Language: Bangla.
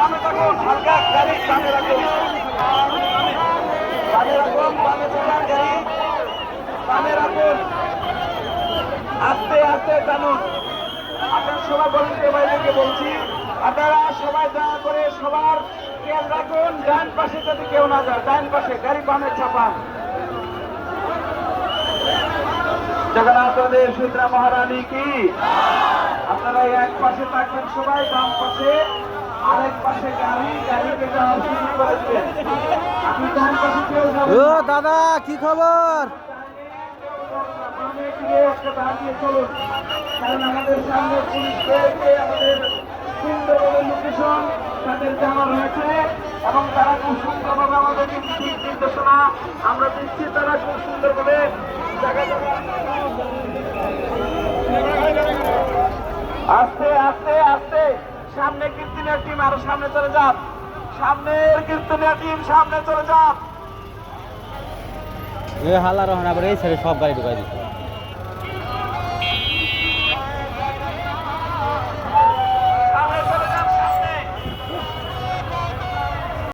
বামে থাকুন, হালকা গাড়ি বামে রাখুন, বামে রাখুন, বামে থাকার গাড়ি বামে রাখুন, আস্তে আস্তে টানুন। আপনারা সবাই বলতে বাইরেকে বলছি, আপনারা সবাই দয়া করে সবার খেয়াল রাখুন, ডান পাশে যাতে কেউ না যায়, ডান পাশে গাড়ি বামে চাপান। জগন্নাথ দেব সুতরা মহারানী কি, আপনারা এক পাশে থাকবেন সবাই, বাম পাশে আরেক পাশে গাড়ি, গাড়িকে যাওয়া শুরু করে দিবেন। আপনি ডান পাশে কেউ যাবেন ও না। দাদা কি খবর? বামে ফিরে একটা দাঁড়িয়ে চলুন, কারণ আমাদের সামনে পুলিশ রয়েছে, আমাদের সুন্দরভাবে লোকেশন তাদের জানা রয়েছে এবং তারা খুব সুন্দরভাবে আমাদেরকে দিক নির্দেশনা আমরা দিচ্ছি, তারা খুব সুন্দরভাবে জায়গা জায়গা আস্তে আস্তে আস্তে সামনে কীর্তনের টিম আরো সামনে চলে যান, সামনের কীর্তনের টিম সামনে চলে যান। এ হালা রহনা এই ছেড়ে সব গাড়ি ঢুকাই দিচ্ছে।